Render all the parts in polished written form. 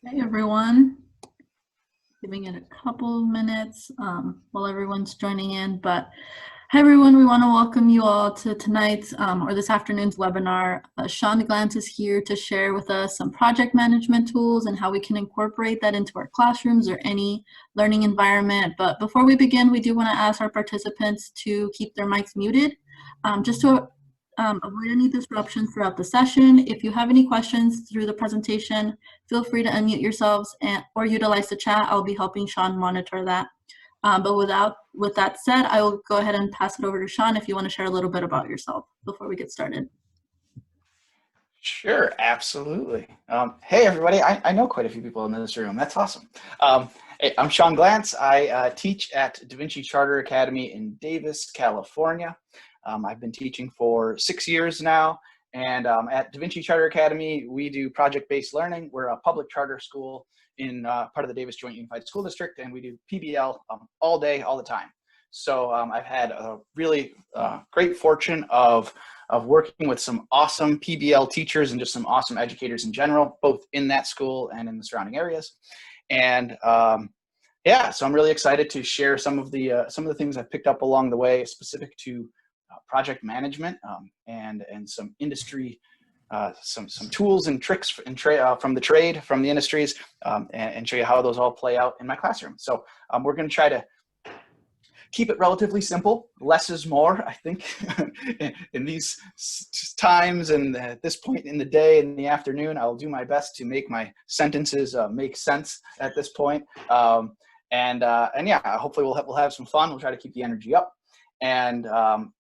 Hey everyone, giving it a couple of minutes while everyone's joining in. But hi everyone, we want to welcome you all to tonight's or this afternoon's webinar. Sean Glantz is here to share with us some project management tools and how we can incorporate that into our classrooms or any learning environment. But before we begin, we do want to ask our participants to keep their mics muted just to avoid any disruptions throughout the session. If you have any questions through the presentation, feel free to unmute yourselves or utilize the chat. I'll be helping Sean monitor that. But with that said, I will go ahead and pass it over to Sean if you want to share a little bit about yourself before we get started. Sure, absolutely. Hey, everybody. I know quite a few people in this room. That's awesome. Hey, I'm Sean Glantz. I teach at Da Vinci Charter Academy in Davis, California. I've been teaching for 6 years now. And at Da Vinci Charter Academy, we do project-based learning. We're a public charter school in part of the Davis Joint Unified School District, and we do PBL all day, all the time. So I've had a really great fortune of working with some awesome PBL teachers and just some awesome educators in general, both in that school and in the surrounding areas. And yeah, so I'm really excited to share some of the things I've picked up along the way, specific to project management and some industry, some tools and tricks from the trade, from the industries, and show you how those all play out in my classroom. So we're going to try to keep it relatively simple. Less is more, I think, in these times and at this point in the day, in the afternoon. I'll do my best to make my sentences make sense at this point. And yeah, hopefully we'll have some fun. We'll try to keep the energy up and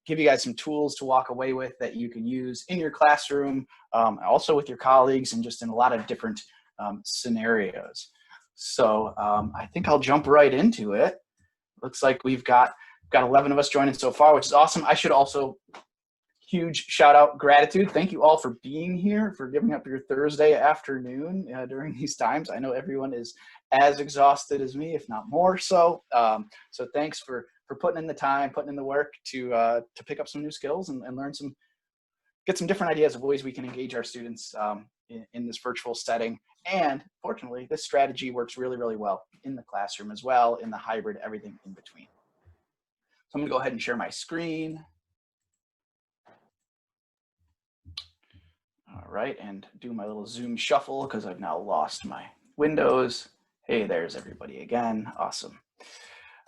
give you guys some tools to walk away with that you can use in your classroom, also with your colleagues, and just in a lot of different scenarios. So I think I'll jump right into it. Looks like we've got 11 of us joining so far, which is awesome. I should also, huge shout out, gratitude. Thank you all for being here, for giving up your Thursday afternoon during these times. I know everyone is as exhausted as me, if not more so. So thanks for putting in the time, putting in the work to pick up some new skills and learn get some different ideas of ways we can engage our students in this virtual setting. And fortunately, this strategy works really, really well in the classroom as well, in the hybrid, everything in between. So I'm gonna go ahead and share my screen. All right, and do my little Zoom shuffle because I've now lost my windows. Hey, there's everybody again, awesome.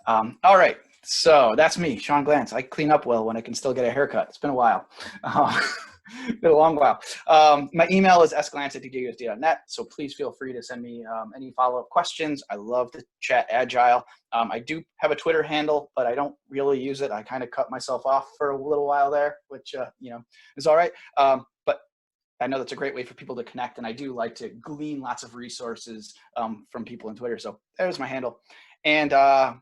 All right, so that's me, Sean Glantz. I clean up well when I can still get a haircut. It's been a while. Been a long while. My email is sglantz@djusd.net, so please feel free to send me any follow-up questions. I love to chat Agile. I do have a Twitter handle, but I don't really use it. I kind of cut myself off for a little while there, which you know, is all right. But I know that's a great way for people to connect, and I do like to glean lots of resources from people on Twitter. So there's my handle. And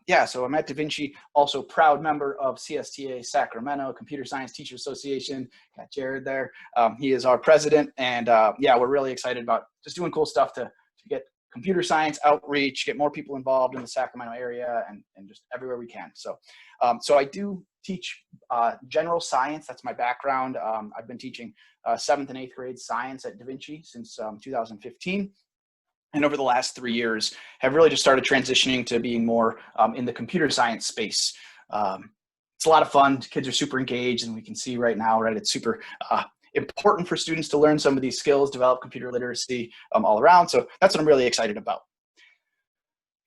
yeah, so I'm at Da Vinci, also proud member of CSTA Sacramento, Computer Science Teacher Association. Got Jared there. He is our president. And yeah, we're really excited about just doing cool stuff to get computer science outreach, get more people involved in the Sacramento area and just everywhere we can. So, so I do teach general science. That's my background. I've been teaching 7th and 8th grade science at Da Vinci since 2015. And over the last 3 years, have really just started transitioning to being more in the computer science space. It's a lot of fun. Kids are super engaged, and we can see right now, right, it's super important for students to learn some of these skills, develop computer literacy all around. So that's what I'm really excited about.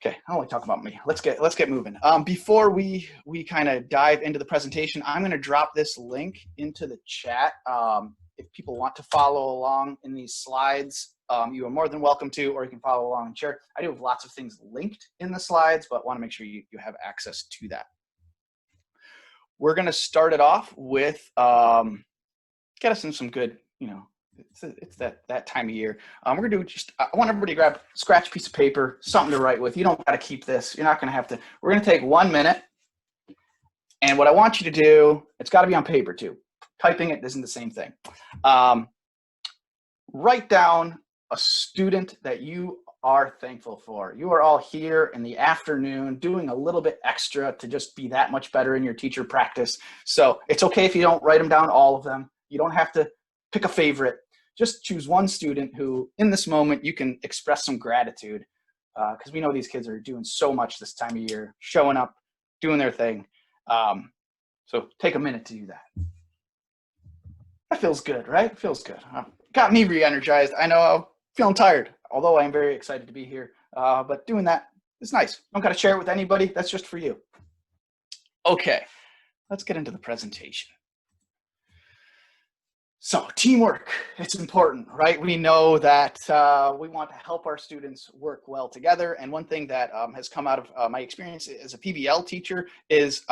Okay, I don't want to talk about me. Let's get moving. Before we kind of dive into the presentation, I'm going to drop this link into the chat. If people want to follow along in these slides, you are more than welcome to, or you can follow along and share. I do have lots of things linked in the slides, but want to make sure you have access to that. We're going to start it off with get us in some good, you know, it's that time of year. We're going to do I want everybody to grab a scratch piece of paper, something to write with. You don't got to keep this. You're not going to have to. We're going to take 1 minute. And what I want you to do, it's got to be on paper too. Typing it isn't the same thing. Write down a student that you are thankful for. You are all here in the afternoon doing a little bit extra to just be that much better in your teacher practice. So it's okay if you don't write them down, all of them. You don't have to pick a favorite. just choose one student who, in this moment, you can express some gratitude, because we know these kids are doing so much this time of year, showing up, doing their thing. So take a minute to do that. That feels good, right? It feels good. Got me re-energized. I know I'm feeling tired, although I am very excited to be here. But doing that is nice. Don't got to share it with anybody. That's just for you. Okay, let's get into the presentation. So teamwork, it's important, right? We know that we want to help our students work well together. And one thing that has come out of my experience as a PBL teacher is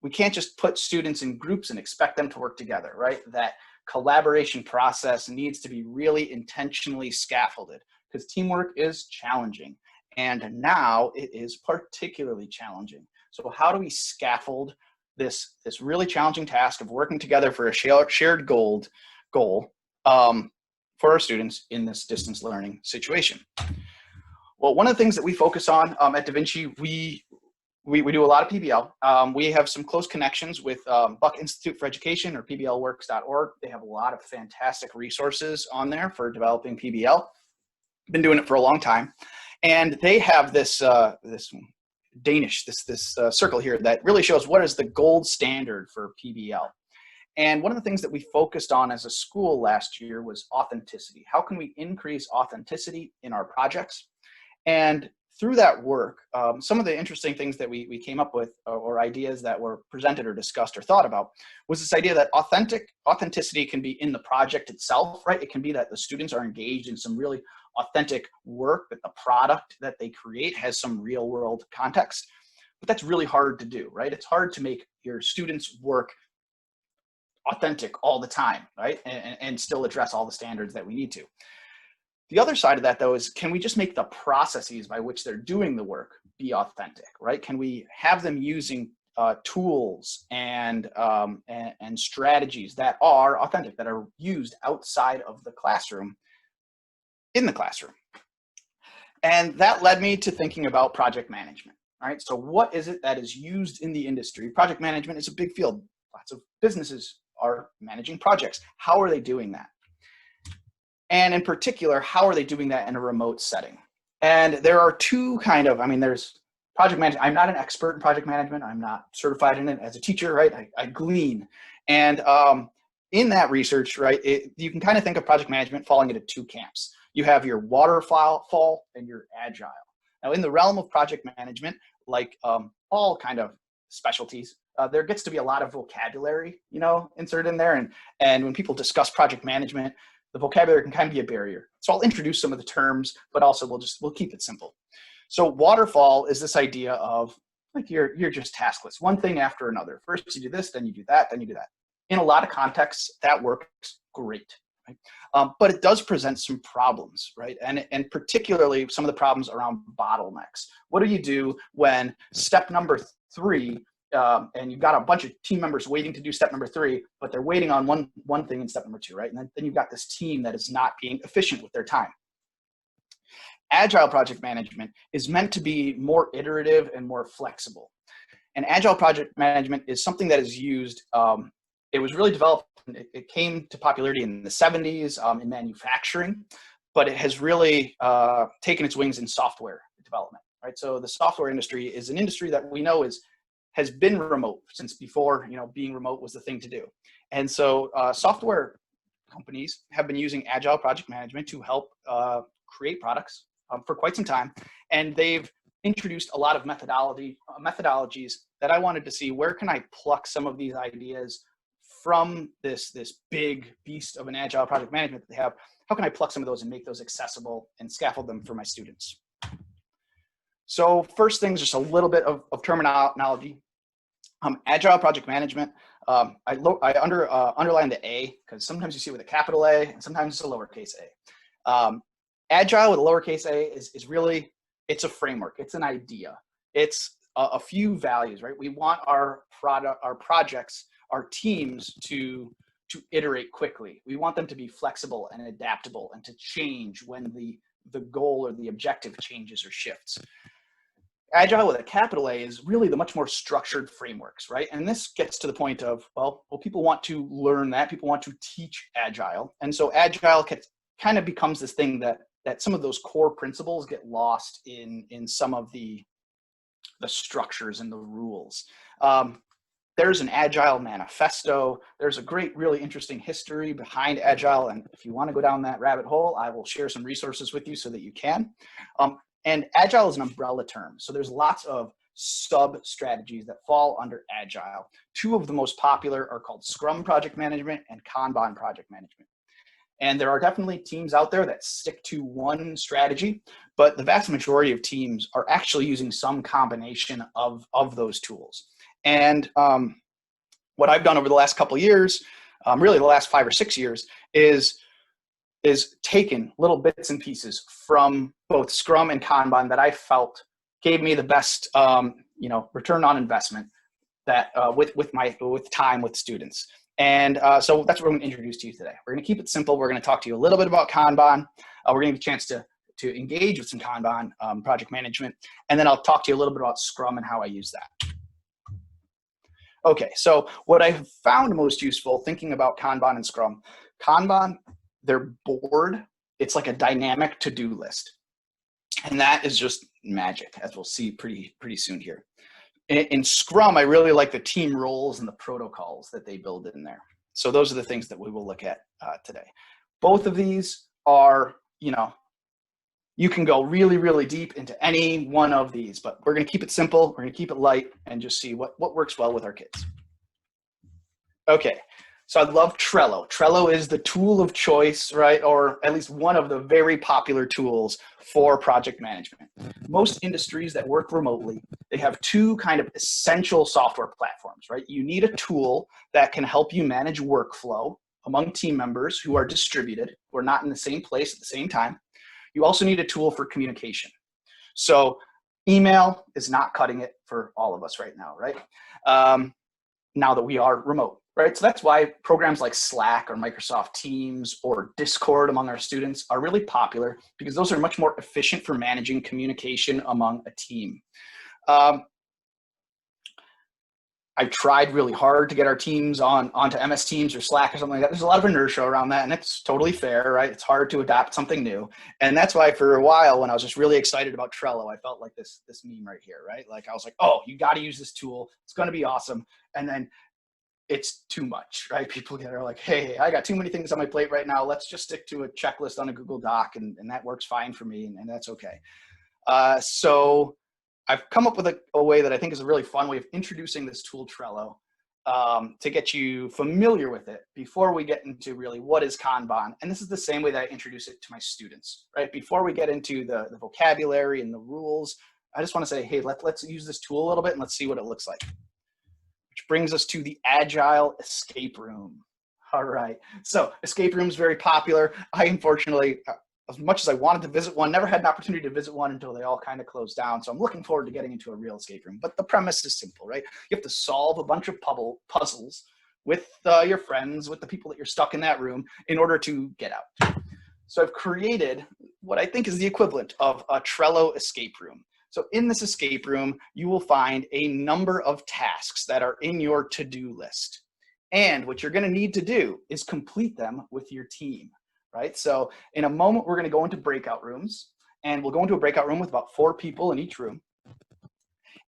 we can't just put students in groups and expect them to work together, right? That collaboration process needs to be really intentionally scaffolded, because teamwork is challenging. And now it is particularly challenging. So how do we scaffold this really challenging task of working together for a shared goal for our students in this distance learning situation? Well, one of the things that we focus on at Da Vinci, we do a lot of PBL. We have some close connections with Buck Institute for Education, or pblworks.org. They have a lot of fantastic resources on there for developing PBL. Been doing it for a long time. And they have this Danish, this circle here that really shows what is the gold standard for PBL. And one of the things that we focused on as a school last year was authenticity. How can we increase authenticity in our projects? And through that work, some of the interesting things that we came up with, or ideas that were presented or discussed or thought about, was this idea that authenticity can be in the project itself, right? It can be that the students are engaged in some really authentic work, that the product that they create has some real world context. But that's really hard to do, right? It's hard to make your students' work authentic all the time, right? And still address all the standards that we need to. The other side of that, though, is can we just make the processes by which they're doing the work be authentic, right? Can we have them using tools and strategies that are authentic, that are used outside of the classroom, in the classroom? And that led me to thinking about project management. All right, so what is it that is used in the industry? Project management is a big field. Lots of businesses are managing projects. How are they doing that? And in particular, how are they doing that in a remote setting? And there are two there's project management. I'm not an expert in project management. I'm not certified in it as a teacher, right? I glean. And in that research, right, you can kind of think of project management falling into two camps. You have your waterfall and your agile. Now, in the realm of project management, like all kind of specialties, there gets to be a lot of vocabulary, inserted in there. And when people discuss project management, the vocabulary can kind of be a barrier. So I'll introduce some of the terms, but also we'll keep it simple. So waterfall is this idea of like you're just task lists, one thing after another. First you do this, then you do that, then you do that. In a lot of contexts, that works great, right? But it does present some problems, right? And particularly some of the problems around bottlenecks. What do you do when step number 3, and you've got a bunch of team members waiting to do step number 3, but they're waiting on one thing in step number 2, right? And then you've got this team that is not being efficient with their time. Agile project management is meant to be more iterative and more flexible. And agile project management is something that is used, it was really developed, it came to popularity in the 70s in manufacturing, but it has really taken its wings in software development, right? So the software industry is an industry that we know has been remote since before, being remote was the thing to do. And so software companies have been using agile project management to help create products for quite some time. And they've introduced a lot of methodologies that I wanted to see, where can I pluck some of these ideas from this big beast of an agile project management that they have? How can I pluck some of those and make those accessible and scaffold them for my students? So first things, just a little bit of terminology. Agile project management, I underline the A because sometimes you see it with a capital A and sometimes it's a lowercase a. Agile with a lowercase a is really, it's a framework, it's an idea. It's a few values, right? We want our projects, our teams to iterate quickly. We want them to be flexible and adaptable and to change when the goal or the objective changes or shifts. Agile with a capital A is really the much more structured frameworks, right? And this gets to the point of, well, people want to learn that, people want to teach Agile. And so Agile kind of becomes this thing that some of those core principles get lost in some of the structures and the rules. There's an Agile manifesto. There's a great, really interesting history behind Agile. And if you want to go down that rabbit hole, I will share some resources with you so that you can. And Agile is an umbrella term. So there's lots of sub-strategies that fall under Agile. Two of the most popular are called Scrum Project Management and Kanban Project Management. And there are definitely teams out there that stick to one strategy, but the vast majority of teams are actually using some combination of those tools. And what I've done over the last couple of years, really the last 5 or 6 years, is taken little bits and pieces from both Scrum and Kanban that I felt gave me the best, return on investment that with time with students. And so that's what we're going to introduce to you today. We're going to keep it simple. We're going to talk to you a little bit about Kanban. We're going to get a chance to engage with some Kanban project management, and then I'll talk to you a little bit about Scrum and how I use that. Okay, so what I found most useful thinking about Kanban and Scrum, Kanban, their board, it's like a dynamic to-do list. And that is just magic, as we'll see pretty soon here. In Scrum, I really like the team roles and the protocols that they build in there. So those are the things that we will look at today. Both of these are, you can go really, really deep into any one of these, but we're going to keep it simple. We're going to keep it light and just see what works well with our kids. Okay, so I love Trello. Trello is the tool of choice, right? Or at least one of the very popular tools for project management. Most industries that work remotely, they have two kind of essential software platforms, right? You need a tool that can help you manage workflow among team members who are distributed, who are not in the same place at the same time. You also need a tool for communication. So email is not cutting it for all of us right now, right? Now that we are remote, right? So that's why programs like Slack or Microsoft Teams or Discord among our students are really popular, because those are much more efficient for managing communication among a team. I tried really hard to get our teams onto MS Teams or Slack or something like that. There's a lot of inertia around that, and it's totally fair, right? It's hard to adapt something new. And that's why for a while, when I was just really excited about Trello, I felt like this meme right here, right? Like I was like, oh, you got to use this tool. It's going to be awesome. And then it's too much, right? People are like, hey, I got too many things on my plate right now. Let's just stick to a checklist on a Google Doc, and that works fine for me, and that's okay. So I've come up with a way that I think is a really fun way of introducing this tool, Trello, to get you familiar with it before we get into really what is Kanban. And this is the same way that I introduce it to my students, right? Before we get into the vocabulary and the rules, I just want to say, hey, let's use this tool a little bit and let's see what it looks like. Which brings us to the Agile escape room. All right, so escape room is very popular. I unfortunately, as much as I wanted to visit one, never had an opportunity to visit one until they all kind of closed down. So I'm looking forward to getting into a real escape room. But the premise is simple, right? You have to solve a bunch of puzzles with your friends, with the people that you're stuck in that room in order to get out. So I've created what I think is the equivalent of a Trello escape room. So in this escape room, you will find a number of tasks that are in your to-do list. And what you're going to need to do is complete them with your team, right? So in a moment, we're going to go into breakout rooms, and we'll go into a breakout room with about 4 people in each room.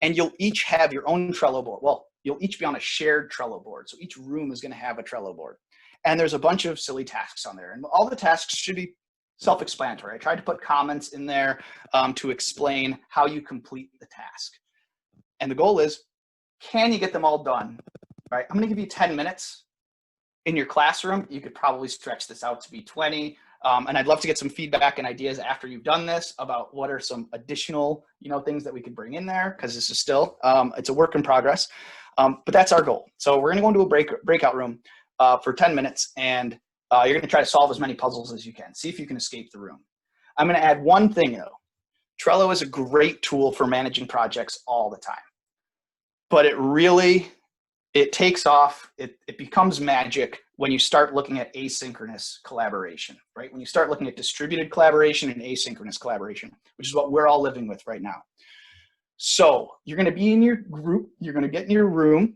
And you'll each have your own Trello board. Well, you'll each be on a shared Trello board. So each room is going to have a Trello board. And there's a bunch of silly tasks on there. And all the tasks should be self-explanatory. I tried to put comments in there to explain how you complete the task. And the goal is, can you get them all done? Right? I'm going to give you 10 minutes. In your classroom, you could probably stretch this out to be 20. And I'd love to get some feedback and ideas after you've done this about what are some additional, things that we could bring in there, because this is still, it's a work in progress. But that's our goal. So we're going to go into a breakout room for 10 minutes, and you're going to try to solve as many puzzles as you can. See if you can escape the room. I'm going to add one thing, though. Trello is a great tool for managing projects all the time. But it takes off, it becomes magic when you start looking at asynchronous collaboration, right? When you start looking at distributed collaboration and asynchronous collaboration, which is what we're all living with right now. So you're going to be in your group. You're going to get in your room.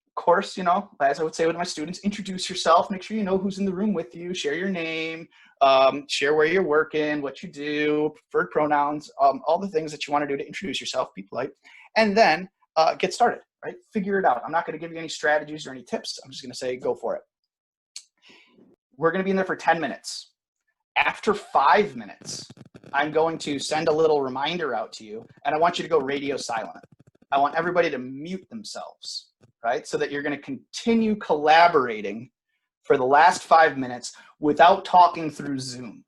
Of course, you know, as I would say with my students, introduce yourself. Make sure you know who's in the room with you. Share your name. Share where you're working, what you do, preferred pronouns, all the things that you want to do to introduce yourself, be polite, and then get started, right? Figure it out. I'm not going to give you any strategies or any tips. I'm just going to say, go for it. We're going to be in there for 10 minutes. After 5 minutes, I'm going to send a little reminder out to you, and I want you to go radio silent. I want everybody to mute themselves, right? So that you're going to continue collaborating for the last 5 minutes without talking through Zoom.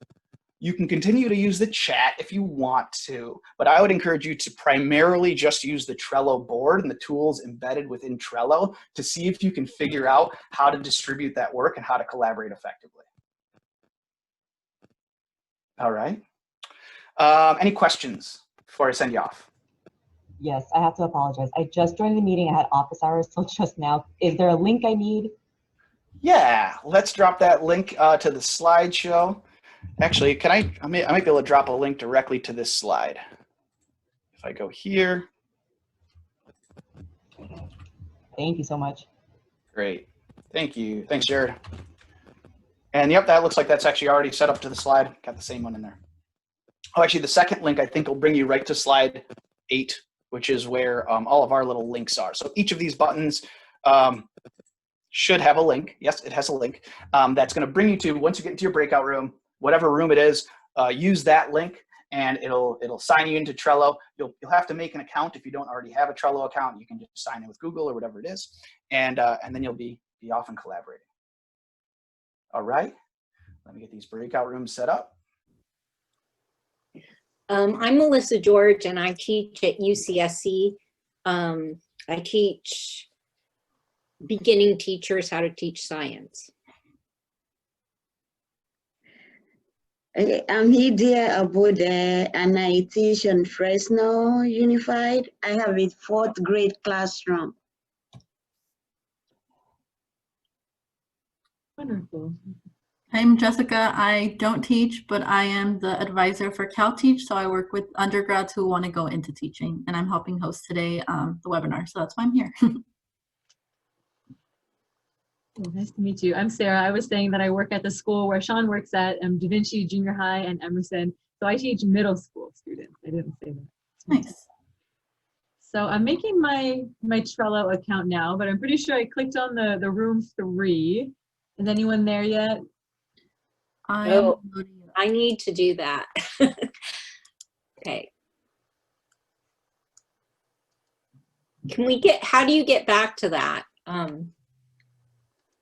You can continue to use the chat if you want to, but I would encourage you to primarily just use the Trello board and the tools embedded within Trello to see if you can figure out how to distribute that work and how to collaborate effectively. All right. Any questions before I send you off? Yes, I have to apologize. I just joined the meeting. I had office hours till just now. Is there a link I need? Yeah, let's drop that link to the slideshow. Actually, I might be able to drop a link directly to this slide. If I go here. Thank you so much. Great. Thank you. Thanks, Jared. And yep, that looks like that's actually already set up to the slide. Got the same one in there. Oh, actually, the second link I think will bring you right to slide 8, which is where all of our little links are. So each of these buttons should have a link. Yes, it has a link that's going to bring you to, once you get into your breakout room, whatever room it is, use that link and it'll sign you into Trello. You'll have to make an account if you don't already have a Trello account. You can just sign in with Google or whatever it is, and then you'll be off and collaborating. All right, let me get these breakout rooms set up. I'm Melissa George, and I teach at UCSC. I teach beginning teachers how to teach science. I'm Hidia Abude, and I teach in Fresno Unified. I have a 4th grade classroom. Wonderful. I'm Jessica. I don't teach, but I am the advisor for CalTeach. So I work with undergrads who want to go into teaching, and I'm helping host today the webinar. So that's why I'm here. Well, nice to meet you. I'm Sarah. I was saying that I work at the school where Sean works at, Da Vinci Junior High and Emerson. So I teach middle school students. I didn't say that. Nice. So I'm making my Trello account now, but I'm pretty sure I clicked on the room 3. Is anyone there yet? Oh, I need to do that. Okay. How do you get back to that?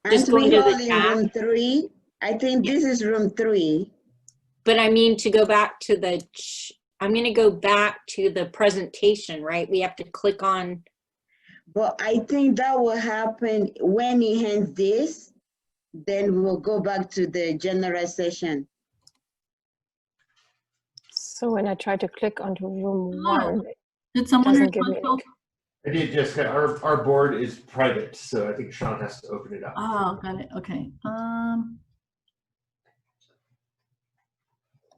Just going to the chat? Room 3. I think this is room 3. But I mean, to go back to I'm going to go back to the presentation, right? We have to click on. But I think that will happen when he hands this, then we'll go back to the general session. So when I try to click onto room 1, Did it someone doesn't give me a respond? link. I did, Jessica. Our board is private, so I think Sean has to open it up. Oh, got it. Okay.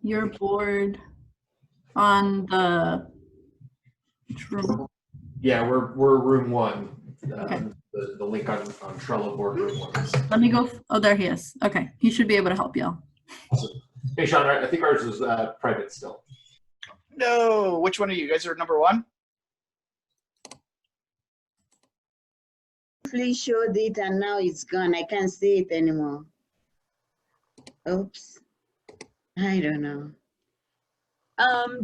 Your board on the room. Yeah, we're room 1. Okay. The link on Trello board room 1. Let me go. Oh, there he is. Okay. He should be able to help y'all. Awesome. Hey, Sean, I think ours is private still. No, which one of you guys are number 1? Please showed it and now it's gone. I can't see it anymore. Oops. I don't know.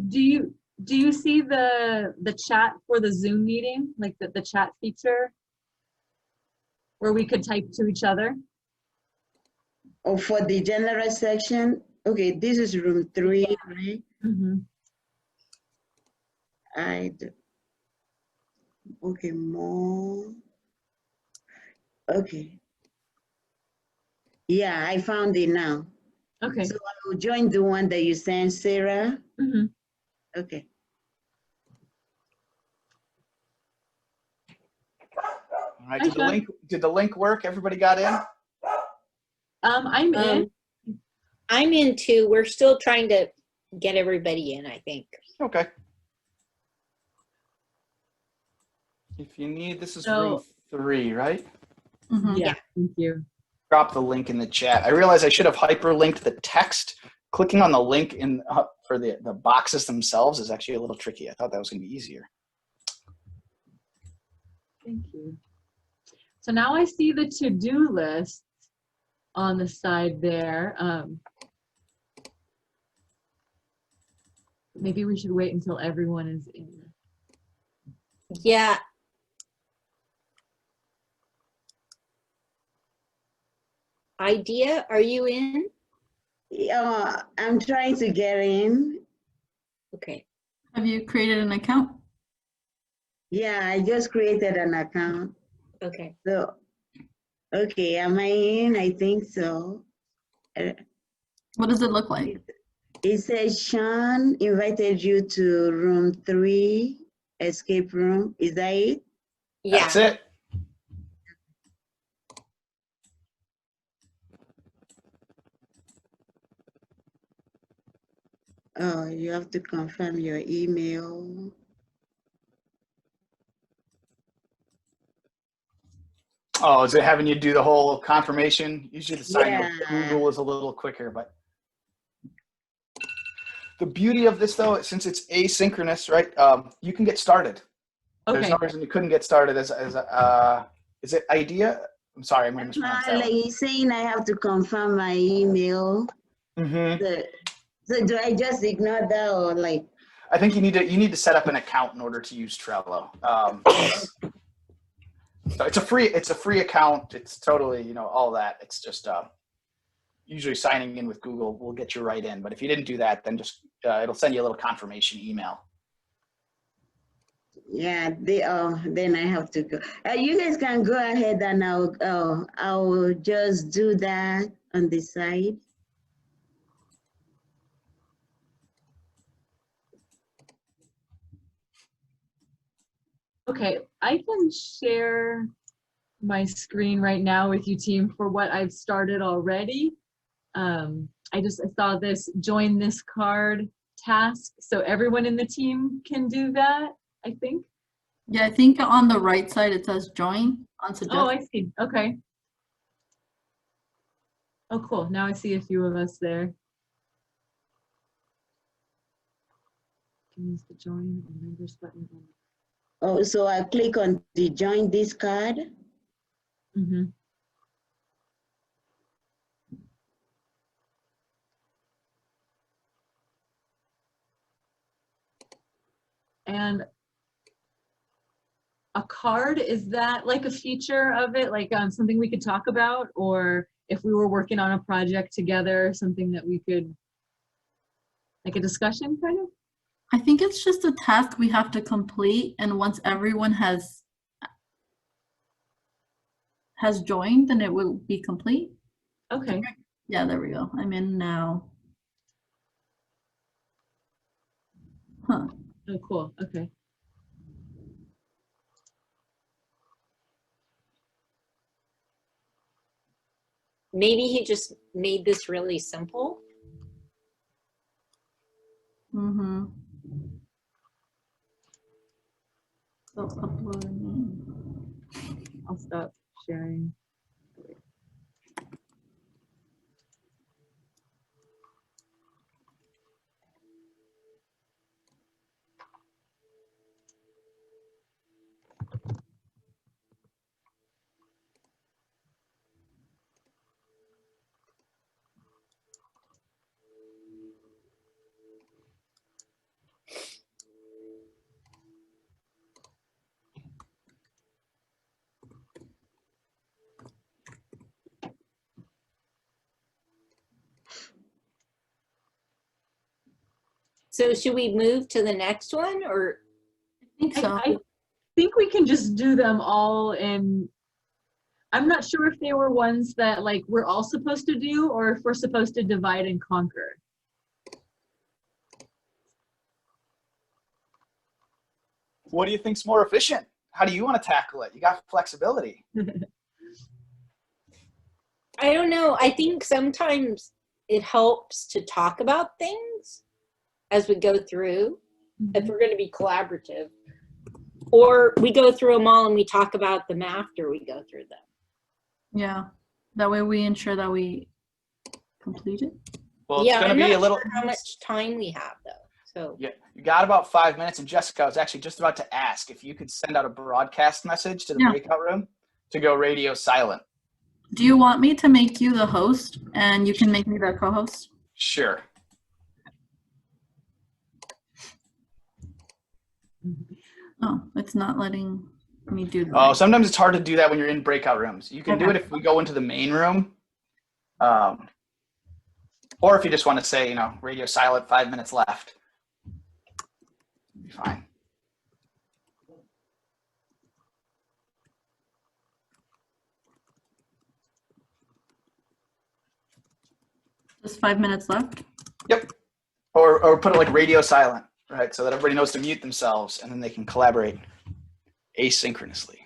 Do you see the chat for the Zoom meeting, like the chat feature where we could type to each other? Oh, for the general section? Okay, this is room 3, right? Mm-hmm. Okay, more. Okay. Yeah, I found it now. Okay. So I will join the one that you sent, Sarah. Mm-hmm. Okay. All right, did the link work? Everybody got in? I'm in. I'm in too. We're still trying to get everybody in, I think. Okay. If you need, this is So- room 3, right? Mhm. Yeah, thank you. Drop the link in the chat. I realize I should have hyperlinked the text. Clicking on the link in for the boxes themselves is actually a little tricky. I thought that was going to be easier. Thank you. So now I see the to-do list on the side there. Maybe we should wait until everyone is in. Yeah. Idea, are you in? Yeah, I'm trying to get in. Okay. Have you created an account? Yeah, I just created an account. Okay. So, okay, am I in? I think so. What does it look like? It says Sean invited you to room 3, escape room. Is that it? Yeah. That's it. Oh, you have to confirm your email. Oh, is it having you do the whole confirmation? Usually the sign with Yeah. Google is a little quicker, but the beauty of this though, since it's asynchronous, right? You can get started. There's Okay. no reason you couldn't get started as is it idea? I'm sorry, I'm going to mispronounce that Like one. he's saying I have to confirm my email. Mm-hmm. So do I just ignore that or like? I think you need to set up an account in order to use Trello. So it's a free account. It's totally, all that. It's just usually signing in with Google will get you right in. But if you didn't do that, then just it'll send you a little confirmation email. Yeah, then I have to go. You guys can go ahead and I'll just do that on the side. Okay, I can share my screen right now with you, team, for what I've started already. I saw this join this card task, so everyone in the team can do that, I think. Yeah, I think on the right side it says join on suggest. Oh, I see. Okay. Oh, cool. Now I see a few of us there. Can use the join and members button. Oh, so I click on the join this card. Mm-hmm. And a card, is that like a feature of it, like something we could talk about, or if we were working on a project together, something that we could, like a discussion kind of? I think it's just a task we have to complete, and once everyone has joined, then it will be complete. Okay. Yeah, there we go. I'm in now. Huh. Oh, cool. Okay. Maybe he just made this really simple. Mm-hmm. So uploading. I'll stop sharing. So should we move to the next one, or? I think so. I think we can just do them all in. I'm not sure if they were ones that like we're all supposed to do, or if we're supposed to divide and conquer. What do you think's more efficient? How do you want to tackle it? You got flexibility. I don't know. I think sometimes it helps to talk about things as we go through, if we're going to be collaborative. Or we go through them all and we talk about them after we go through them. Yeah, that way we ensure that we complete it. Well, it's going to I'm be not a little. sure how much time we have though. So Yeah, you got about 5 minutes. And Jessica, I was actually just about to ask if you could send out a broadcast message to the breakout room to go radio silent. Do you want me to make you the host and you can make me the co-host? Sure. Oh, it's not letting me do that. Oh, sometimes it's hard to do that when you're in breakout rooms. You can do it if we go into the main room. Or if you just want to say, radio silent, 5 minutes left. It'll be fine. Just 5 minutes left? Yep. Or put it like radio silent, right? So that everybody knows to mute themselves and then they can collaborate asynchronously.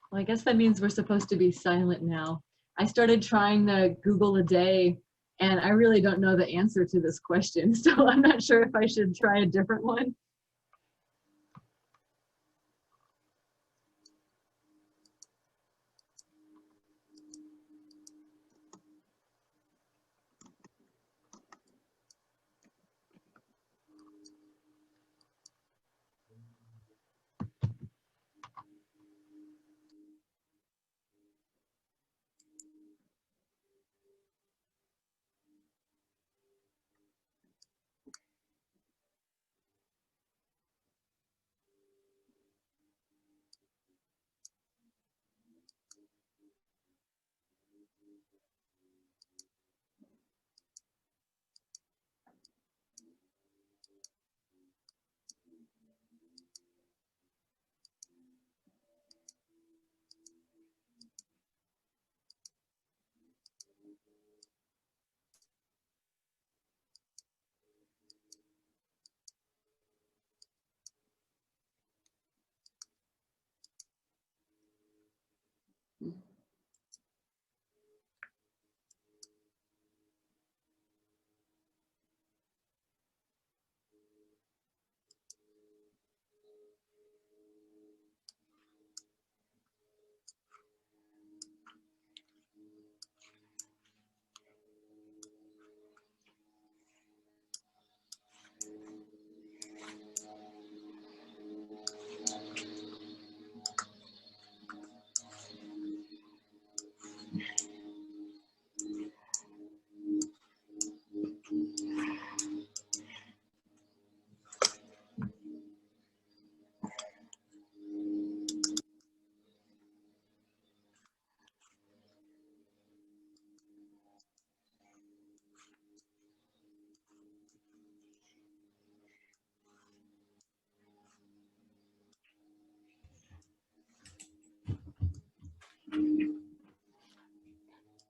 Well, I guess that means we're supposed to be silent now. I started trying the Google a day, and I really don't know the answer to this question, so I'm not sure if I should try a different one.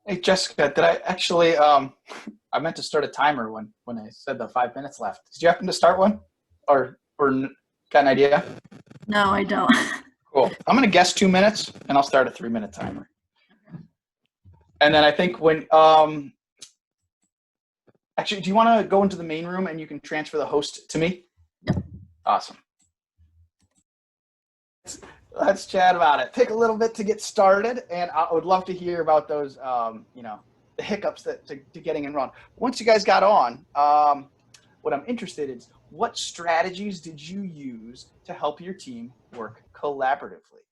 Hey, Jessica, did I actually, I meant to start a timer when I said the 5 minutes left. Did you happen to start one? Or got an idea? No, I don't. Cool. I'm going to guess 2 minutes, and I'll start a 3-minute timer. And then I think when, actually, do you want to go into the main room and you can transfer the host to me? Yep. Awesome. Let's chat about it. Take a little bit to get started, and I would love to hear about those, the hiccups to getting in run. Once you guys got on, what I'm interested in is what strategies did you use to help your team work collaboratively?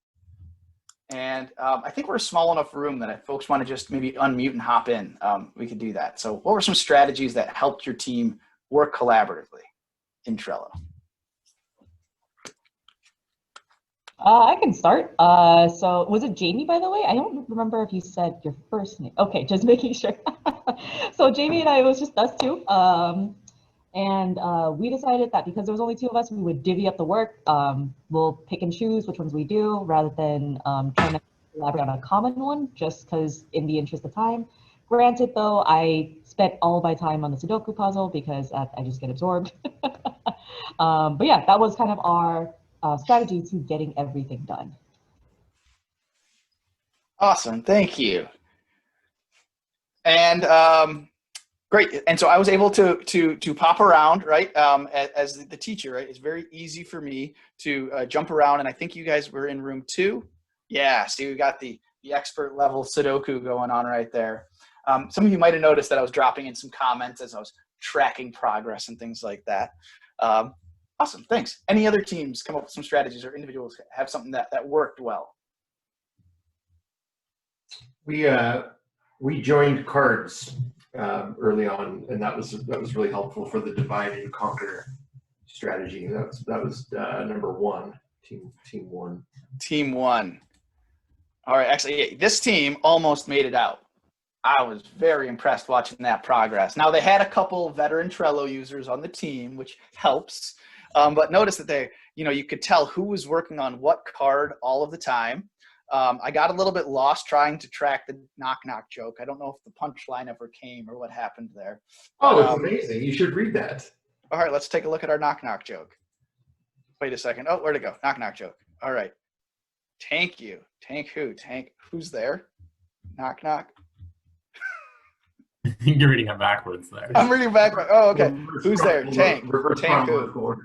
And I think we're a small enough room that if folks want to just maybe unmute and hop in, we could do that. So what were some strategies that helped your team work collaboratively in Trello? I can start. So was it Jamie, by the way? I don't remember if you said your first name. Okay, just making sure. So Jamie and I, it was just us two. And we decided that because there was only two of us, we would divvy up the work. We'll pick and choose which ones we do rather than trying to collaborate on a common one, just because in the interest of time. Granted, though, I spent all my time on the Sudoku puzzle because I just get absorbed. But yeah, that was kind of our strategy to getting everything done. Awesome, thank you. And great. And so I was able to pop around, right? As the teacher, right? It's very easy for me to jump around. And I think you guys were in room 2. Yeah, see, we got the expert level Sudoku going on right there. Some of you might have noticed that I was dropping in some comments as I was tracking progress and things like that. Awesome, thanks. Any other teams come up with some strategies or individuals have something that worked well? We joined cards early on, and that was really helpful for the divide and conquer strategy. That was number 1, team 1. Team 1. All right, actually, this team almost made it out. I was very impressed watching that progress. Now, they had a couple veteran Trello users on the team, which helps. But notice that you could tell who was working on what card all of the time. I got a little bit lost trying to track the knock-knock joke. I don't know if the punchline ever came or what happened there. Oh, it's amazing. You should read that. All right, let's take a look at our knock-knock joke. Wait a second. Oh, where'd it go? Knock-knock joke. All right. Tank you. Tank who? Tank who's there? Knock-knock. You're reading it backwards there. I'm reading backwards. Oh, okay. Who's there? Tank. Tank who?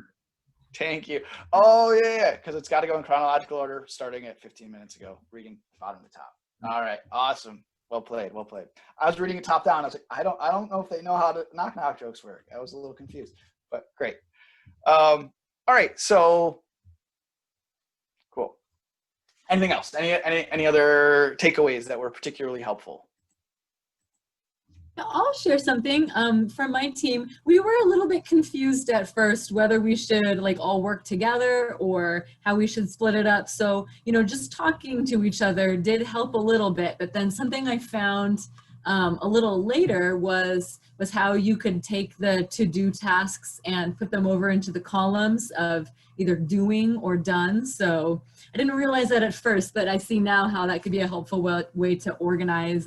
Tank you. Oh, yeah, because it's got to go in chronological order, starting at 15 minutes ago, reading bottom to top. All right, awesome. Well played, well played. I was reading it top down. I was like, I don't know if they know how to knock jokes work. I was a little confused, but great. All right, so cool. Anything else? Any other takeaways that were particularly helpful? I'll share something from my team. We were a little bit confused at first whether we should all work together or how we should split it up. So, just talking to each other did help a little bit. But then something I found a little later was how you could take the to-do tasks and put them over into the columns of either doing or done. So I didn't realize that at first, but I see now how that could be a helpful way to organize,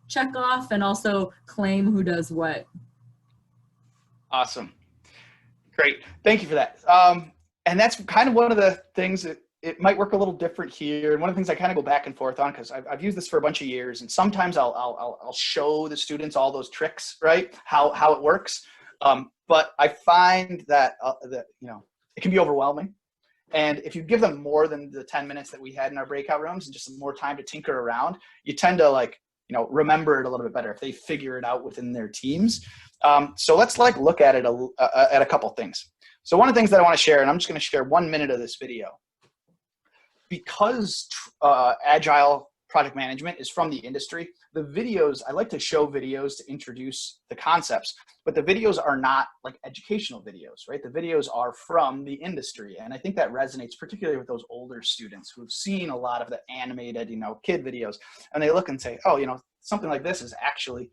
check off and also claim who does what. Awesome. Great. Thank you for that. And that's kind of one of the things that it might work a little different here. And one of the things I kind of go back and forth on, because I've used this for a bunch of years, and sometimes I'll show the students all those tricks, right? How it works. But I find that it can be overwhelming. And if you give them more than the 10 minutes that we had in our breakout rooms and just some more time to tinker around, you tend to remember it a little bit better if they figure it out within their teams. So let's look at it at a couple things. So one of the things that I want to share, and I'm just going to share 1 minute of this video. Because Agile project management is from the industry, the videos, I like to show videos to introduce the concepts, but the videos are not educational videos, right? The videos are from the industry. And I think that resonates particularly with those older students who've seen a lot of the animated, kid videos, and they look and say, oh, something like this is actually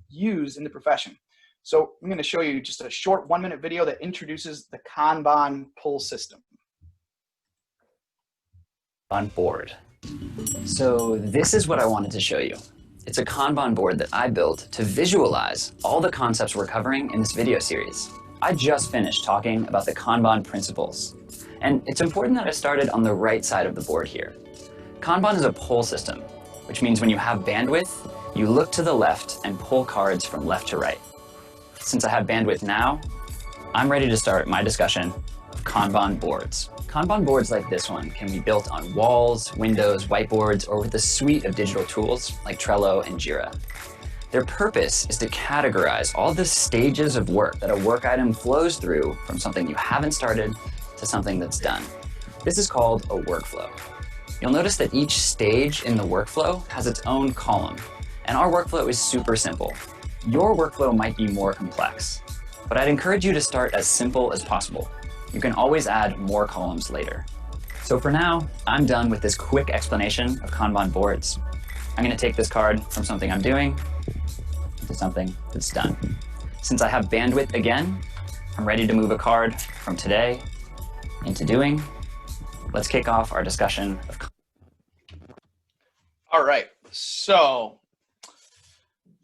used in the profession. So I'm going to show you just a short 1 minute video that introduces the Kanban pull system. On board. So this is what I wanted to show you. It's a Kanban board that I built to visualize all the concepts we're covering in this video series. I just finished talking about the Kanban principles, and it's important that I started on the right side of the board here. Kanban is a pull system, which means when you have bandwidth, you look to the left and pull cards from left to right. Since I have bandwidth now, I'm ready to start my discussion of Kanban boards. Kanban boards like this one can be built on walls, windows, whiteboards, or with a suite of digital tools like Trello and Jira. Their purpose is to categorize all the stages of work that a work item flows through from something you haven't started to something that's done. This is called a workflow. You'll notice that each stage in the workflow has its own column, and our workflow is super simple. Your workflow might be more complex, but I'd encourage you to start as simple as possible. You can always add more columns later. So for now, I'm done with this quick explanation of Kanban boards. I'm going to take this card from something I'm doing to something that's done. Since I have bandwidth again, I'm ready to move a card from today into doing. Let's kick off our discussion of. All right, so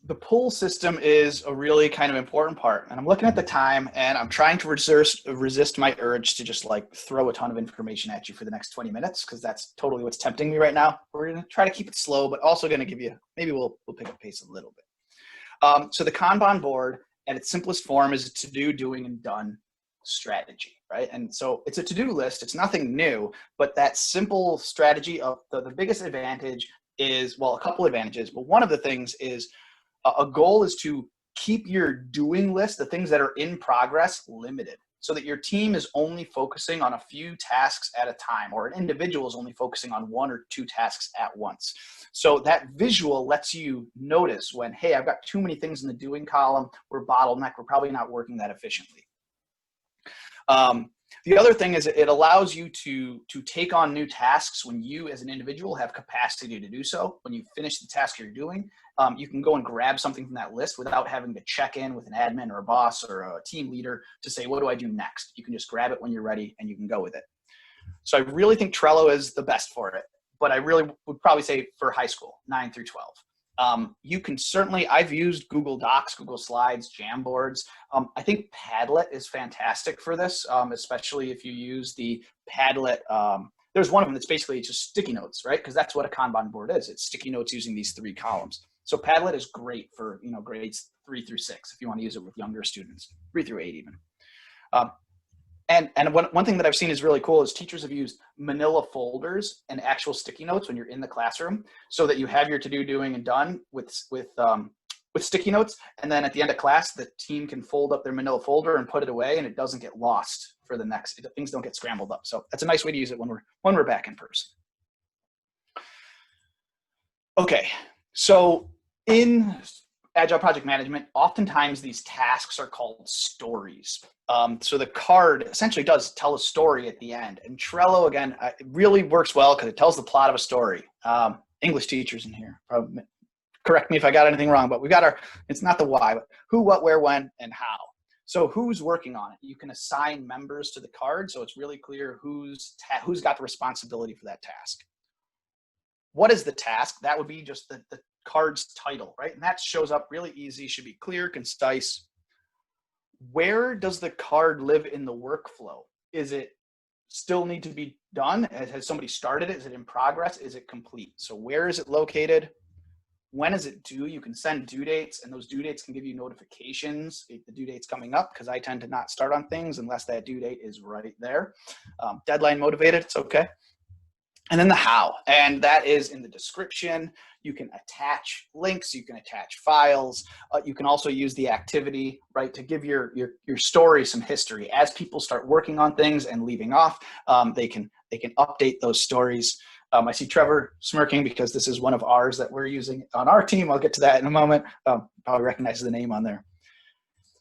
the pull system is a really kind of important part. And I'm looking at the time and I'm trying to resist my urge to just like throw a ton of information at you for the next 20 minutes, because that's totally what's tempting me right now. We're gonna try to keep it slow, but also gonna give you, maybe we'll pick up pace a little bit. So the Kanban board at its simplest form is a to-do, doing, and done strategy, right? And so it's a to-do list, it's nothing new, but that simple strategy of the biggest advantage is, well, a couple advantages, but one of the things is a goal is to keep your doing list, the things that are in progress, limited, so that your team is only focusing on a few tasks at a time, or an individual is only focusing on 1 or 2 tasks at once. So that visual lets you notice when, hey, I've got too many things in the doing column, we're bottlenecked, we're probably not working that efficiently. The other thing is it allows you to take on new tasks when you as an individual have capacity to do so. When you finish the task you're doing, you can go and grab something from that list without having to check in with an admin or a boss or a team leader to say, what do I do next? You can just grab it when you're ready and you can go with it. So I really think Trello is the best for it, but I really would probably say for high school, 9 through 12. You can certainly, I've used Google Docs, Google Slides, Jamboards. I think Padlet is fantastic for this, especially if you use the Padlet. There's one of them that's basically just sticky notes, right? Because that's what a Kanban board is. It's sticky notes using these 3 columns. So Padlet is great for, you know, grades 3 through 6, if you want to use it with younger students, 3 through 8 even. And one thing that I've seen is really cool is teachers have used manila folders and actual sticky notes when you're in the classroom, so that you have your to-do, doing, and done with sticky notes. And then at the end of class, the team can fold up their manila folder and put it away, and it doesn't get lost for the next, things don't get scrambled up. So that's a nice way to use it when we're back in person. Okay, so in Agile project management, oftentimes these tasks are called stories. So the card essentially does tell a story at the end. And Trello, again, it really works well because it tells the plot of a story. English teachers in here, probably correct me if I got anything wrong, but we got it's not the why, but who, what, where, when, and how. So who's working on it? You can assign members to the card, so it's really clear who's got the responsibility for that task. What is the task? That would be just the card's title, right? And that shows up really easy, should be clear, concise. Where does the card live in the workflow? Is it still need to be done? Has somebody started it? Is it in progress? Is it complete? So where is it located? When is it due? You can send due dates, and those due dates can give you notifications if the due date's coming up, because I tend to not start on things unless that due date is right there. Deadline motivated, it's okay. And then the how, and that is in the description. You can attach links, you can attach files. You can also use the activity, right, to give your story some history. As people start working on things and leaving off, they can update those stories. I see Trevor smirking because this is one of ours that we're using on our team. I'll get to that in a moment. Probably recognize the name on there.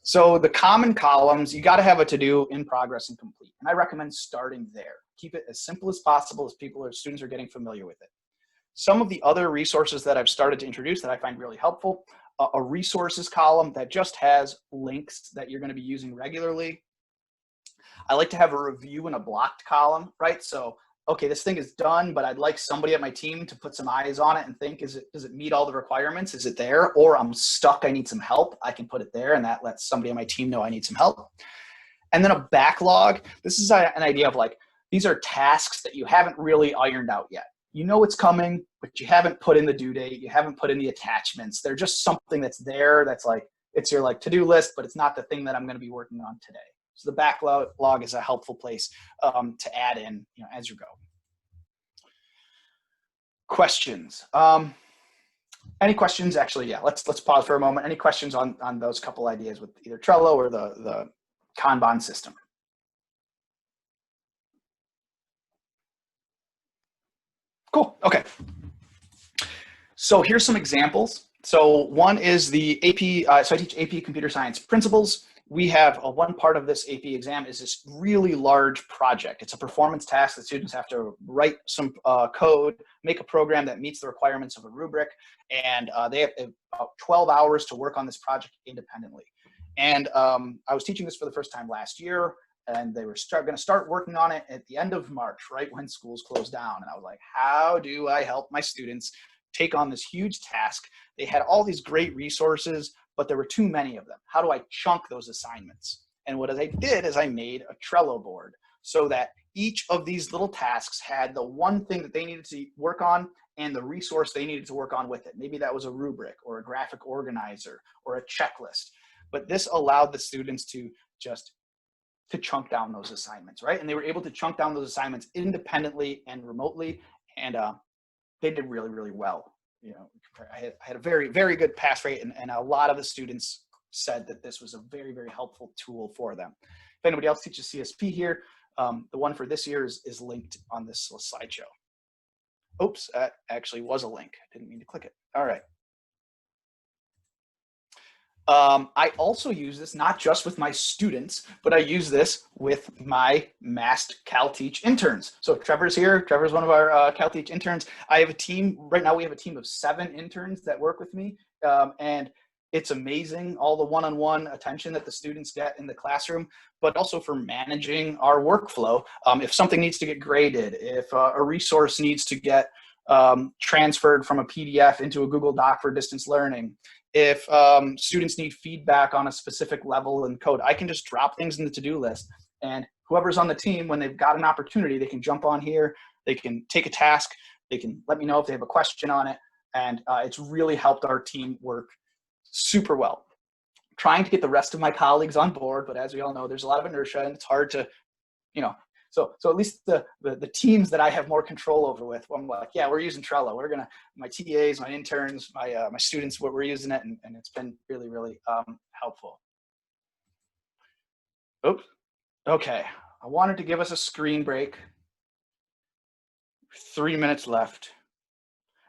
So the common columns, you got to have a to-do, in progress, and complete. And I recommend starting there. Keep it as simple as possible as students are getting familiar with it. Some of the other resources that I've started to introduce that I find really helpful, a resources column that just has links that you're going to be using regularly. I like to have a review and a blocked column, right? So, okay, this thing is done, but I'd like somebody at my team to put some eyes on it and think, does it meet all the requirements? Is it there? Or I'm stuck, I need some help. I can put it there, and that lets somebody on my team know I need some help. And then a backlog. This is an idea of like, these are tasks that you haven't really ironed out yet. You know it's coming, but you haven't put in the due date. You haven't put in the attachments. They're just something that's there. That's like, it's your like to-do list, but it's not the thing that I'm going to be working on today. So the backlog is a helpful place to add in, you know, as you go. Questions. Any questions? Actually, yeah. Let's pause for a moment. Any questions on those couple ideas with either Trello or the Kanban system? Cool. Okay. So here's some examples. So one is the AP. So I teach AP Computer Science Principles. we have one part of this AP exam is this really large project. It's a performance task that students have to write some code, make a program that meets the requirements of a rubric, and they have about 12 hours to work on this project independently. And I was teaching this for the first time last year, and they were going to start working on it at the end of March, right when schools closed down. And I was like, how do I help my students take on this huge task? They had all these great resources, but there were too many of them. How do I chunk those assignments? And what I did is I made a Trello board so that each of these little tasks had the one thing that they needed to work on and the resource they needed to work on with it. Maybe that was a rubric or a graphic organizer or a checklist. But this allowed the students to just chunk down those assignments, right? And they were able to chunk down those assignments independently and remotely, and they did really, really well. You know, I had a very, very good pass rate, and a lot of the students said that this was a very, very helpful tool for them. If anybody else teaches CSP here, the one for this year is linked on this little slideshow. Oops, that actually was a link. I didn't mean to click it. All right. I also use this not just with my students, but I use this with my massed CalTeach interns. So Trevor's here. Trevor's one of our CalTeach interns. I have a team, right now we have a team of 7 interns that work with me. And it's amazing, all the one-on-one attention that the students get in the classroom, but also for managing our workflow. If something needs to get graded, if a resource needs to get transferred from a PDF into a Google Doc for distance learning, if students need feedback on a specific level in code, I can just drop things in the to-do list, and whoever's on the team, when they've got an opportunity, they can jump on here, they can take a task, they can let me know if they have a question on it, and it's really helped our team work super well. Trying to get the rest of my colleagues on board, but as we all know, there's a lot of inertia, and it's hard to, you know, so at least the teams that I have more control over with, I'm like, yeah, we're using Trello. We're gonna, my TAs, my interns, my students, we're using it, and it's been really, really helpful. Oops. Okay, I wanted to give us a screen break. 3 minutes left.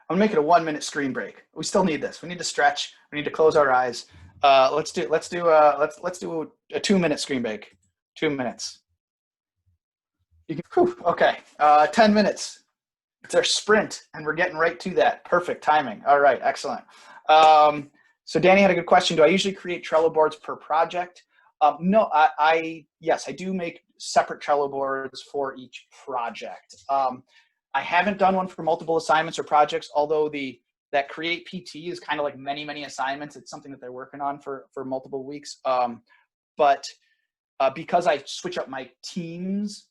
I'm gonna make it a 1-minute screen break. We still need this. We need to stretch. We need to close our eyes. Let's do a 2-minute screen break. 2 minutes. Okay, 10 minutes. It's our sprint, and we're getting right to that. Perfect timing. All right, excellent. So Danny had a good question. Do I usually create Trello boards per project? No, yes, I do make separate Trello boards for each project. I haven't done one for multiple assignments or projects, although that Create PT is kind of like many, many assignments. It's something that they're working on for multiple weeks. But because I switch up my teams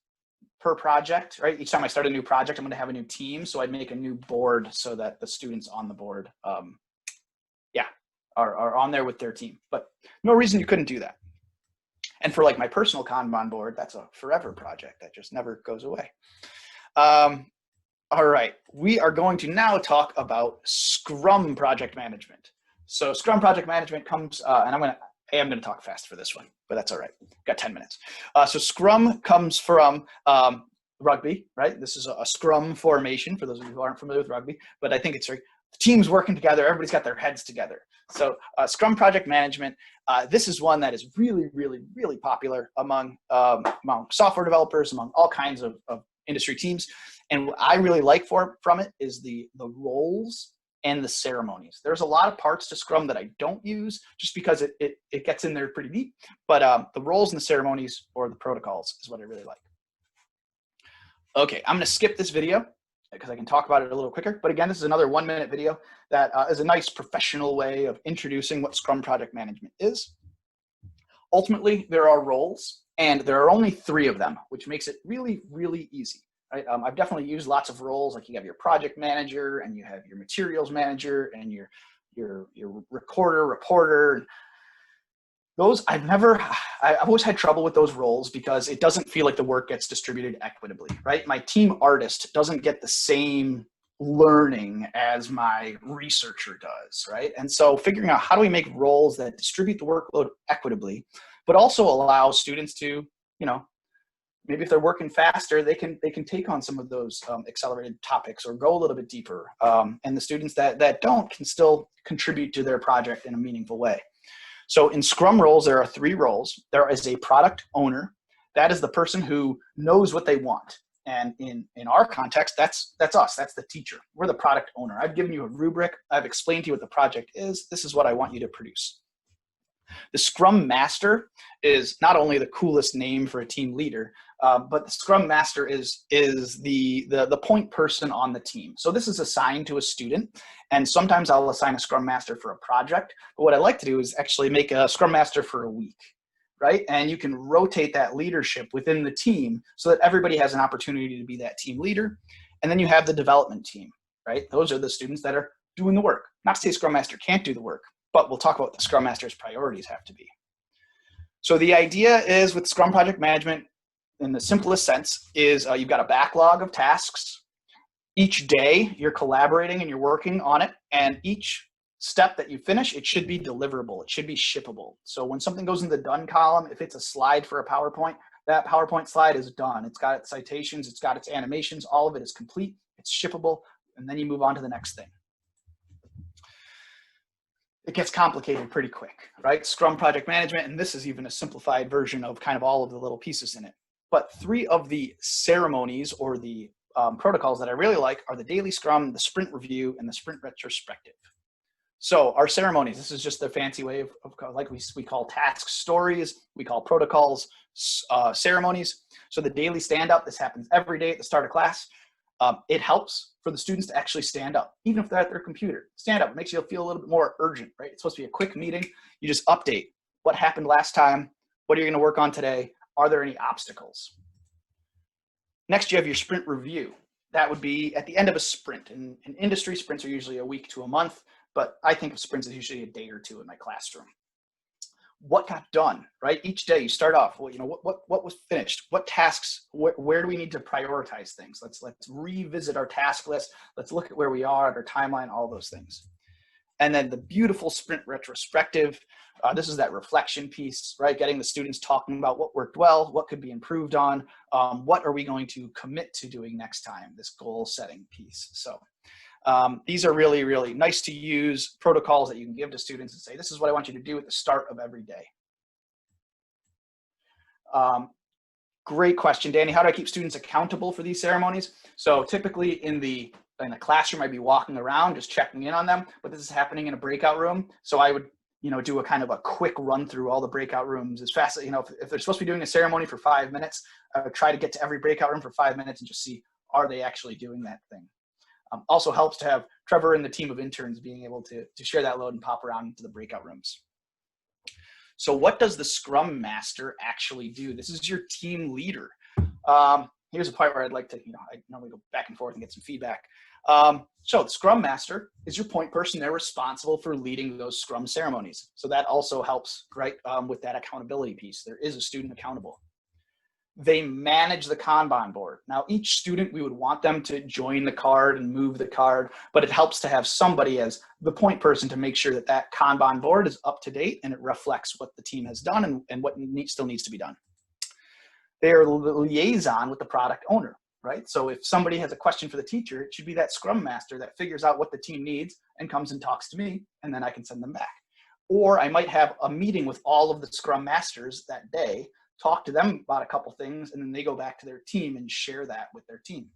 per project, right? Each time I start a new project, I'm going to have a new team. So I'd make a new board so that the students on the board, are on there with their team. But no reason you couldn't do that. And for like my personal Kanban board, that's a forever project that just never goes away. All right, we are going to now talk about Scrum project management. So Scrum project management comes, and I'm going to talk fast for this one, but that's all right. Got 10 minutes. So Scrum comes from rugby, right? This is a Scrum formation for those of you who aren't familiar with rugby, but I think it's teams working together. Everybody's got their heads together. So Scrum project management, this is one that is really, really, really popular among software developers, among all kinds of industry teams. And what I really like from it is the roles and the ceremonies. There's a lot of parts to Scrum that I don't use just because it gets in there pretty deep, but the roles and the ceremonies or the protocols is what I really like. Okay, I'm gonna skip this video because I can talk about it a little quicker. But again, this is another 1-minute video that is a nice professional way of introducing what Scrum project management is. Ultimately, there are roles, and there are only 3 of them, which makes it really, really easy. Right? I've definitely used lots of roles, like you have your project manager, and you have your materials manager, and your reporter. Those I've always had trouble with those roles because it doesn't feel like the work gets distributed equitably, right? My team artist doesn't get the same learning as my researcher does, right? And so figuring out how do we make roles that distribute the workload equitably, but also allow students to, maybe if they're working faster, they can take on some of those accelerated topics or go a little bit deeper. And the students that don't can still contribute to their project in a meaningful way. So in Scrum roles, there are 3 roles. There is a product owner. That is the person who knows what they want. And in our context, that's us. That's the teacher. We're the product owner. I've given you a rubric. I've explained to you what the project is. This is what I want you to produce. The Scrum Master is not only the coolest name for a team leader, but the Scrum Master is the point person on the team. So this is assigned to a student, and sometimes I'll assign a Scrum Master for a project. But what I like to do is actually make a Scrum Master for a week, right? And you can rotate that leadership within the team so that everybody has an opportunity to be that team leader. And then you have the development team, right? Those are the students that are doing the work. Not to say Scrum Master can't do the work, but we'll talk about what the Scrum Master's priorities have to be. So the idea is with Scrum Project Management, in the simplest sense, is you've got a backlog of tasks. Each day you're collaborating and you're working on it, and each step that you finish, it should be deliverable. It should be shippable. So when something goes in the done column, if it's a slide for a PowerPoint, that PowerPoint slide is done. It's got its citations, it's got its animations, all of it is complete, it's shippable, and then you move on to the next thing. It gets complicated pretty quick, right? Scrum Project Management, and this is even a simplified version of kind of all of the little pieces in it. But 3 of the ceremonies or the protocols that I really like are the daily Scrum, the sprint review, and the sprint retrospective. So our ceremonies, this is just the fancy way of like we call tasks stories, we call protocols ceremonies. So the daily stand up, this happens every day at the start of class. It helps for the students to actually stand up, even if they're at their computer. Stand up, it makes you feel a little bit more urgent, right? It's supposed to be a quick meeting. You just update what happened last time, what are you gonna work on today? Are there any obstacles? Next, you have your sprint review. That would be at the end of a sprint. In industry, sprints are usually a week to a month, but I think of sprints as usually a day or 2 in my classroom. What got done, right? Each day you start off, well, you know, what was finished? What tasks, where do we need to prioritize things? Let's revisit our task list. Let's look at where we are at our timeline, all those things. And then the beautiful sprint retrospective, this is that reflection piece, right? Getting the students talking about what worked well, what could be improved on, what are we going to commit to doing next time, this goal setting piece. So these are really, really nice to use protocols that you can give to students and say, this is what I want you to do at the start of every day. Great question, Danny. How do I keep students accountable for these ceremonies? So typically in the classroom, I'd be walking around just checking in on them, but this is happening in a breakout room. So I would, do a kind of a quick run through all the breakout rooms as fast as, if they're supposed to be doing a ceremony for 5 minutes, I would try to get to every breakout room for 5 minutes and just see, are they actually doing that thing? Also helps to have Trevor and the team of interns being able to share that load and pop around into the breakout rooms. So what does the Scrum Master actually do? This is your team leader. Here's a part where I'd like to, I normally go back and forth and get some feedback. So the Scrum Master is your point person. They're responsible for leading those Scrum ceremonies. So that also helps, right, with that accountability piece. There is a student accountable. They manage the Kanban board. Now, each student, we would want them to join the card and move the card, but it helps to have somebody as the point person to make sure that that Kanban board is up to date and it reflects what the team has done and what still needs to be done. They are the liaison with the product owner, right? So if somebody has a question for the teacher, it should be that Scrum Master that figures out what the team needs and comes and talks to me, and then I can send them back. Or I might have a meeting with all of the Scrum Masters that day, talk to them about a couple things, and then they go back to their team and share that with their team.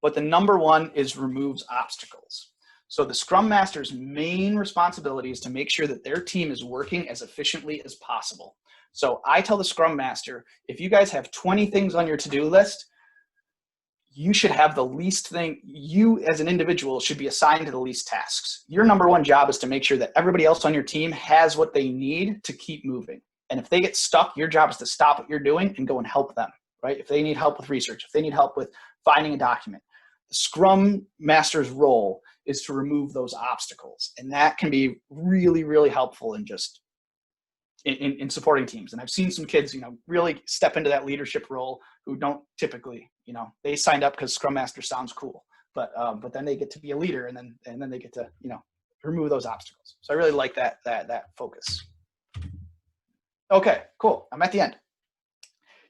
But the number one is removes obstacles. So the Scrum Master's main responsibility is to make sure that their team is working as efficiently as possible. So I tell the Scrum Master, if you guys have 20 things on your to-do list, you should have the least thing, you as an individual should be assigned to the least tasks. Your number one job is to make sure that everybody else on your team has what they need to keep moving. And if they get stuck, your job is to stop what you're doing and go and help them, right? If they need help with research, if they need help with finding a document, the Scrum Master's role is to remove those obstacles. And that can be really, really helpful in just in supporting teams. And I've seen some kids, really step into that leadership role who don't typically, they signed up because Scrum Master sounds cool, but then they get to be a leader and then they get to, remove those obstacles. So I really like that focus. Okay, cool. I'm at the end.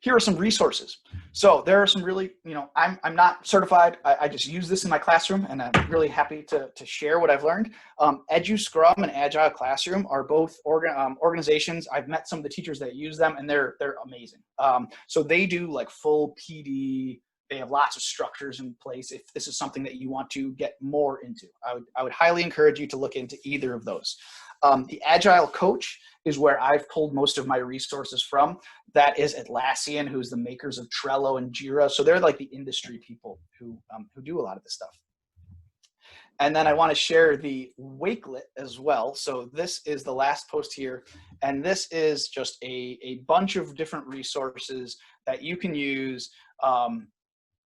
here are some resources. So there are some really, I'm not certified. I just use this in my classroom, and I'm really happy to share what I've learned. Edu Scrum and Agile Classroom are both organizations. I've met some of the teachers that use them, and they're amazing. So they do like full PD. They have lots of structures in place if this is something that you want to get more into. I would highly encourage you to look into either of those. The Agile Coach is where I've pulled most of my resources from. That is Atlassian, who's the makers of Trello and Jira. So they're like the industry people who do a lot of this stuff. And then I want to share the Wakelet as well. So this is the last post here. And this is just a bunch of different resources that you can use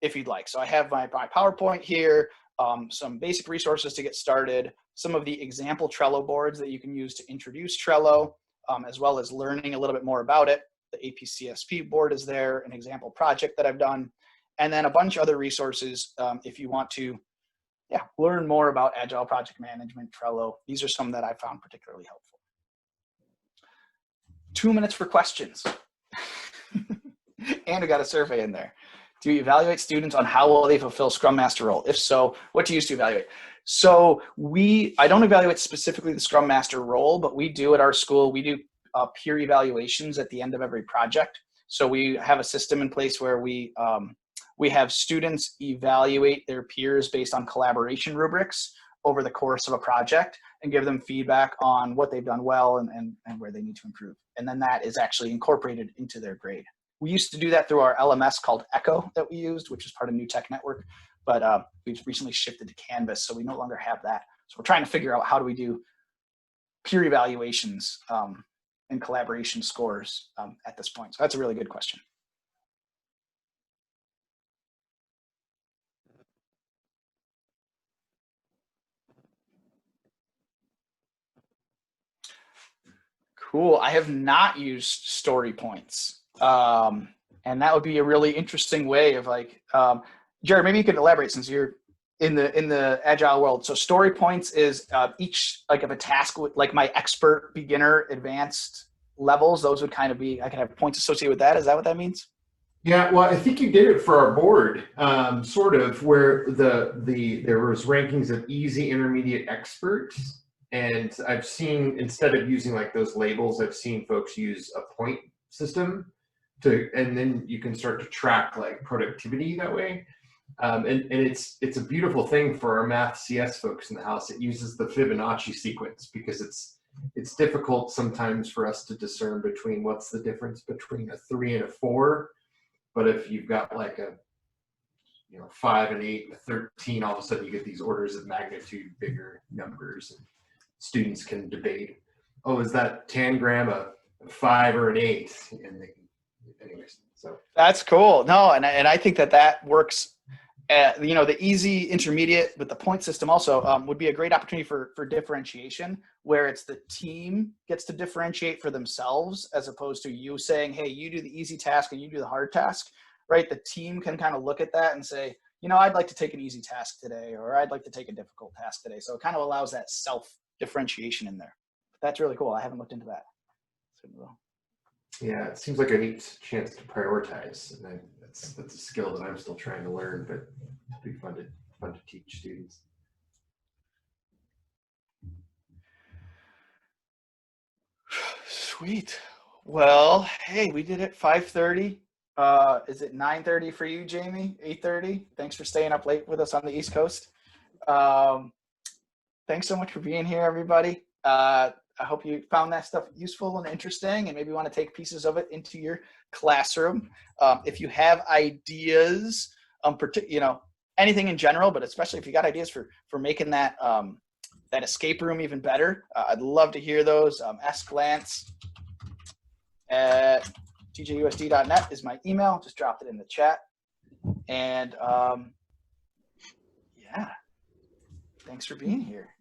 if you'd like. So I have my PowerPoint here, some basic resources to get started, some of the example Trello boards that you can use to introduce Trello, as well as learning a little bit more about it. The APCSP board is there, an example project that I've done, and then a bunch of other resources if you want to learn more about Agile project management, Trello. These are some that I found particularly helpful. 2 minutes for questions. And we got a survey in there. Do you evaluate students on how well they fulfill Scrum Master role? If so, what do you use to evaluate? So I don't evaluate specifically the Scrum Master role, but we do at our school, we do peer evaluations at the end of every project. So we have a system in place where we have students evaluate their peers based on collaboration rubrics over the course of a project and give them feedback on what they've done well and where they need to improve. And then that is actually incorporated into their grade. We used to do that through our LMS called Echo that we used, which is part of New Tech Network, but we've recently shifted to Canvas, so we no longer have that. So we're trying to figure out how do we do peer evaluations and collaboration scores at this point. So that's a really good question. Cool. I have not used story points. And that would be a really interesting way of like, Jared, maybe you could elaborate since you're in the Agile world. So story points is each like of a task with like my expert, beginner, advanced levels. Those would kind of be, I can have points associated with that. Is that what that means? Yeah, well, I think you did it for our board, sort of, where there was rankings of easy, intermediate, experts. And I've seen, instead of using like those labels, I've seen folks use a point system and then you can start to track like productivity that way. And it's a beautiful thing for our math CS folks in the house. It uses the Fibonacci sequence because it's difficult sometimes for us to discern between what's the difference between a 3 and a 4. But if you've got like a 5 and 8 and a 13, all of a sudden you get these orders of magnitude bigger numbers. And students can debate, oh, is that tangram a 5 or an 8? And anyways, so that's cool. No, and I think that works. The easy intermediate with the point system also would be a great opportunity for differentiation, where it's the team gets to differentiate for themselves as opposed to you saying, hey, you do the easy task and you do the hard task, right? The team can kind of look at that and say, I'd like to take an easy task today, or I'd like to take a difficult task today. So it kind of allows that self-differentiation in there. That's really cool. I haven't looked into that. Yeah, it seems like a neat chance to prioritize, and that's a skill that I'm still trying to learn, but it'll be fun to teach students. Sweet. Well, hey, we did it 5:30. Is it 9:30 for you, Jamie? 8:30? Thanks for staying up late with us on the East Coast. Thanks so much for being here, everybody. I hope you found that stuff useful and interesting and maybe want to take pieces of it into your classroom. If you have ideas, anything in general, but especially if you got ideas for making that that escape room even better, I'd love to hear those. Ask Lance at tjusd.net is my email. Just dropped it in the chat. And yeah, thanks for being here.